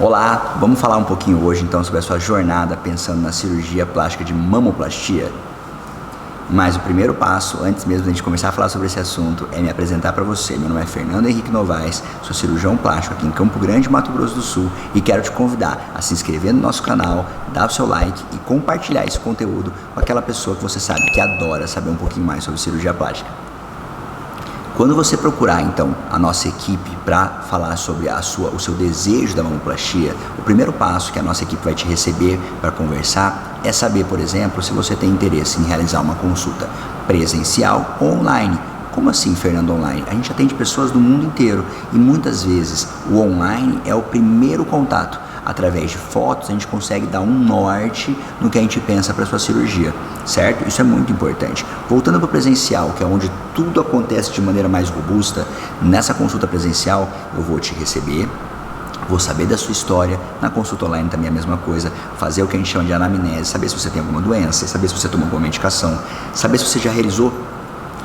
Olá, vamos falar um pouquinho hoje então sobre a sua jornada pensando na cirurgia plástica de mamoplastia. Mas o primeiro passo, antes mesmo de a gente começar a falar sobre esse assunto, é me apresentar para você. Meu nome é Fernando Henrique Novaes, sou cirurgião plástico aqui em Campo Grande, Mato Grosso do Sul, e quero te convidar a se inscrever no nosso canal, dar o seu like e compartilhar esse conteúdo com aquela pessoa que você sabe que adora saber um pouquinho mais sobre cirurgia plástica. Quando você procurar então a nossa equipe para falar sobre o seu desejo da mamoplastia, o primeiro passo que a nossa equipe vai te receber para conversar é saber, por exemplo, se você tem interesse em realizar uma consulta presencial ou online. Como assim, Fernando, online? A gente atende pessoas do mundo inteiro e muitas vezes o online é o primeiro contato. Através de fotos a gente consegue dar um norte no que a gente pensa para sua cirurgia, certo? Isso é muito importante. Voltando para o presencial, que é onde tudo acontece de maneira mais robusta, nessa consulta presencial eu vou te receber, vou saber da sua história. Na consulta online também é a mesma coisa, fazer o que a gente chama de anamnese, saber se você tem alguma doença, saber se você toma alguma medicação, saber se você já realizou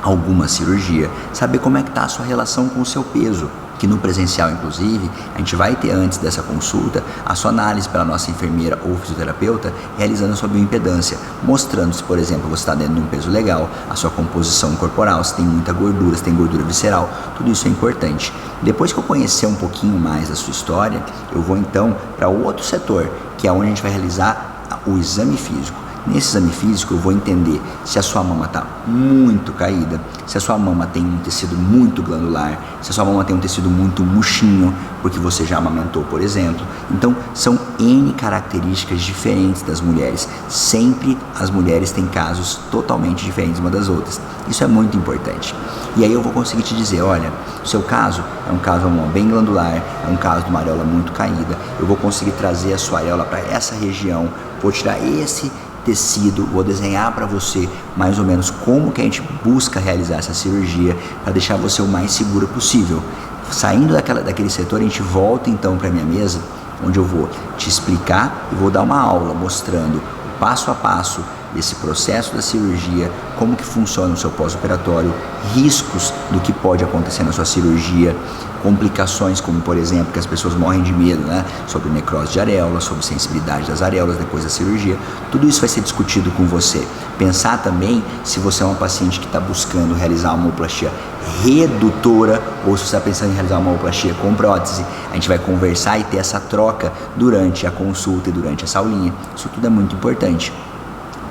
alguma cirurgia, saber como é que está a sua relação com o seu peso, que no presencial, inclusive, a gente vai ter antes dessa consulta a sua análise pela nossa enfermeira ou fisioterapeuta, realizando a sua bioimpedância, mostrando se, por exemplo, você está dentro de um peso legal, a sua composição corporal, se tem muita gordura, se tem gordura visceral, tudo isso é importante. Depois que eu conhecer um pouquinho mais da sua história, eu vou então para o outro setor, que é onde a gente vai realizar o exame físico. Nesse exame físico eu vou entender se a sua mama está muito caída, se a sua mama tem um tecido muito glandular, se a sua mama tem um tecido muito murchinho, porque você já amamentou, por exemplo. Então são N características diferentes das mulheres. Sempre as mulheres têm casos totalmente diferentes uma das outras. Isso é muito importante. E aí eu vou conseguir te dizer, olha, o seu caso é um caso de uma mama bem glandular, é um caso de uma areola muito caída. Eu vou conseguir trazer a sua areola para essa região, vou tirar esse tecido, vou desenhar para você mais ou menos como que a gente busca realizar essa cirurgia para deixar você o mais seguro possível. Saindo daquele setor, a gente volta então para minha mesa, onde eu vou te explicar e vou dar uma aula mostrando o passo a passo desse processo da cirurgia, como que funciona o seu pós-operatório, riscos do que pode acontecer na sua cirurgia, complicações como, por exemplo, que as pessoas morrem de medo, né? Sobre necrose de areola, sobre sensibilidade das areolas depois da cirurgia. Tudo isso vai ser discutido com você. Pensar também se você é uma paciente que está buscando realizar uma mamoplastia redutora ou se você está pensando em realizar uma mamoplastia com prótese. A gente vai conversar e ter essa troca durante a consulta e durante essa aulinha. Isso tudo é muito importante.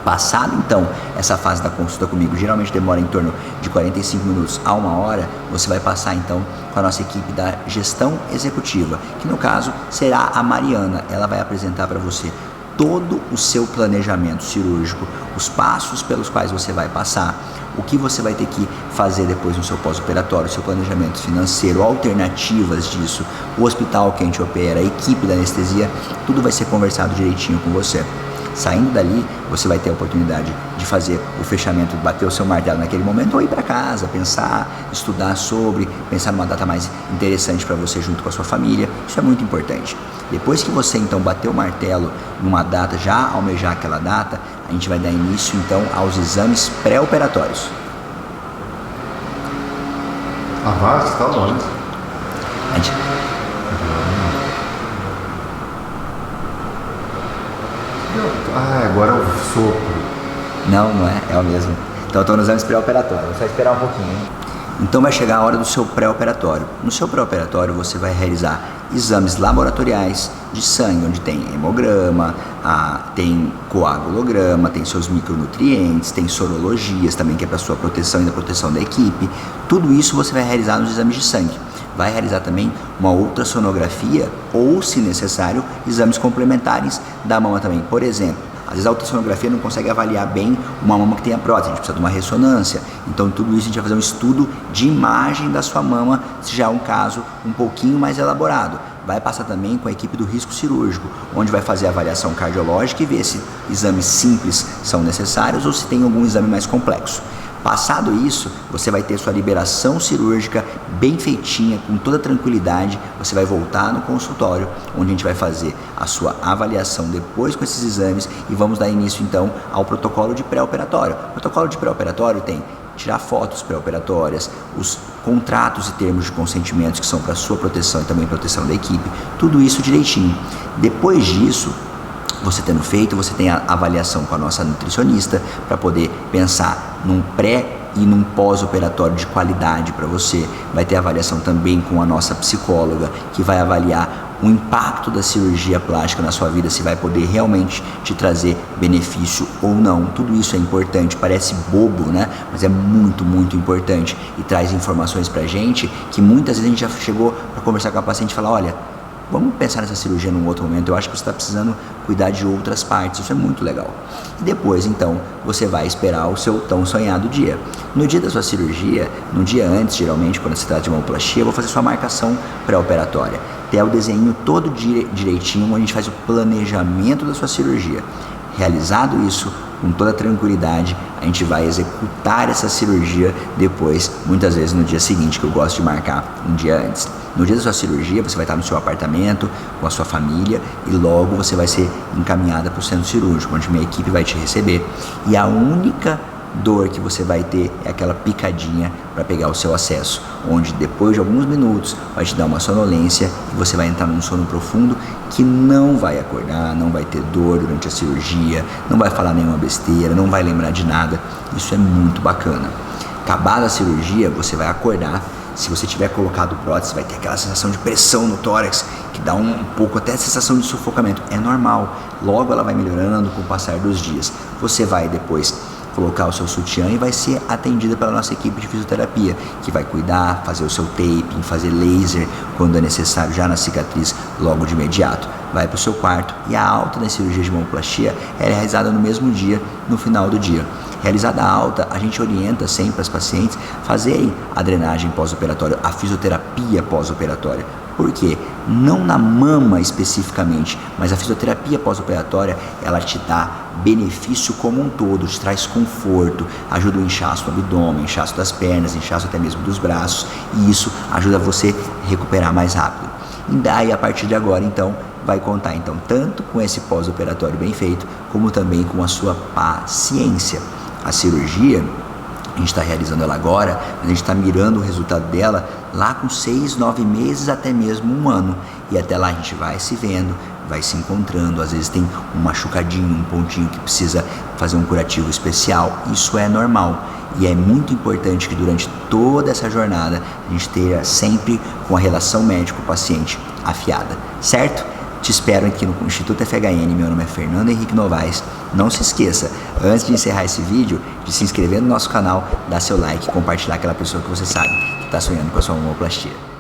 Passado então essa fase da consulta comigo, geralmente demora em torno de 45 minutos a 1 hora, você vai passar então com a nossa equipe da gestão executiva, que no caso será a Mariana. Ela vai apresentar para você todo o seu planejamento cirúrgico, os passos pelos quais você vai passar, o que você vai ter que fazer depois no seu pós-operatório, seu planejamento financeiro, alternativas disso, o hospital que a gente opera, a equipe da anestesia, tudo vai ser conversado direitinho com você. Saindo dali, você vai ter a oportunidade de fazer o fechamento, bater o seu martelo naquele momento ou ir para casa, pensar, estudar sobre, pensar numa data mais interessante para você junto com a sua família. Isso é muito importante. Depois que você então bater o martelo numa data, já almejar aquela data, a gente vai dar início então aos exames pré-operatórios. Você está longe. Agora é o sopro. Não é, é o mesmo. Então eu estou nos exames pré-operatórios, vou só esperar um pouquinho, hein? Então vai chegar a hora do seu pré-operatório. No seu pré-operatório você vai realizar exames laboratoriais de sangue, onde tem hemograma, tem coagulograma, tem seus micronutrientes, tem sorologias também, que é para sua proteção e da proteção da equipe. Tudo isso você vai realizar nos exames de sangue. Vai realizar também uma ultrassonografia ou, se necessário, exames complementares da mama também. Por exemplo, às vezes a ultrassonografia não consegue avaliar bem uma mama que tenha prótese, a gente precisa de uma ressonância. Então tudo isso a gente vai fazer um estudo de imagem da sua mama, se já é um caso um pouquinho mais elaborado. Vai passar também com a equipe do risco cirúrgico, onde vai fazer a avaliação cardiológica e ver se exames simples são necessários ou se tem algum exame mais complexo. Passado isso, você vai ter sua liberação cirúrgica bem feitinha, com toda tranquilidade. Você vai voltar no consultório, onde a gente vai fazer a sua avaliação depois com esses exames e vamos dar início então ao protocolo de pré-operatório. O protocolo de pré-operatório tem tirar fotos pré-operatórias, os contratos e termos de consentimentos que são para sua proteção e também proteção da equipe, tudo isso direitinho. Depois disso, você tendo feito, você tem a avaliação com a nossa nutricionista para poder pensar num pré e num pós-operatório de qualidade para você. Vai ter avaliação também com a nossa psicóloga, que vai avaliar o impacto da cirurgia plástica na sua vida, se vai poder realmente te trazer benefício ou não. Tudo isso é importante, parece bobo, né? Mas é muito, muito importante e traz informações pra gente que muitas vezes a gente já chegou para conversar com a paciente e falar, olha, vamos pensar nessa cirurgia num outro momento, eu acho que você está precisando cuidar de outras partes, isso é muito legal. E depois, então, você vai esperar o seu tão sonhado dia. No dia da sua cirurgia, no dia antes, geralmente, quando se trata de mamoplastia, eu vou fazer sua marcação pré-operatória. Tem o desenho todo direitinho, onde a gente faz o planejamento da sua cirurgia. Realizado isso, com toda tranquilidade, a gente vai executar essa cirurgia depois, muitas vezes no dia seguinte, que eu gosto de marcar um dia antes. No dia da sua cirurgia, você vai estar no seu apartamento, com a sua família, e logo você vai ser encaminhada para o centro cirúrgico, onde minha equipe vai te receber. E a única dor que você vai ter é aquela picadinha para pegar o seu acesso, onde depois de alguns minutos vai te dar uma sonolência e você vai entrar num sono profundo que não vai acordar, não vai ter dor durante a cirurgia, não vai falar nenhuma besteira, não vai lembrar de nada. Isso é muito bacana. Acabada a cirurgia, você vai acordar. Se você tiver colocado prótese, vai ter aquela sensação de pressão no tórax, que dá um pouco até a sensação de sufocamento. É normal, logo ela vai melhorando com o passar dos dias. Você vai depois colocar o seu sutiã e vai ser atendida pela nossa equipe de fisioterapia, que vai cuidar, fazer o seu taping, fazer laser quando é necessário, já na cicatriz, logo de imediato. Vai para o seu quarto e a alta da cirurgia de mamoplastia é realizada no mesmo dia, no final do dia. Realizada a alta, a gente orienta sempre as pacientes fazerem a drenagem pós-operatória, a fisioterapia pós-operatória. Por quê? Não na mama especificamente, mas a fisioterapia pós-operatória, ela te dá benefício como um todo, te traz conforto, ajuda o inchaço do abdômen, inchaço das pernas, inchaço até mesmo dos braços, e isso ajuda você a recuperar mais rápido. E daí, a partir de agora, então, vai contar então tanto com esse pós-operatório bem feito, como também com a sua paciência. A cirurgia, a gente está realizando ela agora, mas a gente está mirando o resultado dela lá com 6, 9 meses, até mesmo um ano. E até lá a gente vai se vendo, vai se encontrando, às vezes tem um machucadinho, um pontinho que precisa fazer um curativo especial. Isso é normal. E é muito importante que durante toda essa jornada a gente esteja sempre com a relação médico-paciente afiada, certo? Te espero aqui no Instituto FHN, meu nome é Fernando Henrique Novaes. Não se esqueça, antes de encerrar esse vídeo, de se inscrever no nosso canal, dar seu like e compartilhar com aquela pessoa que você sabe que está sonhando com a sua mamoplastia.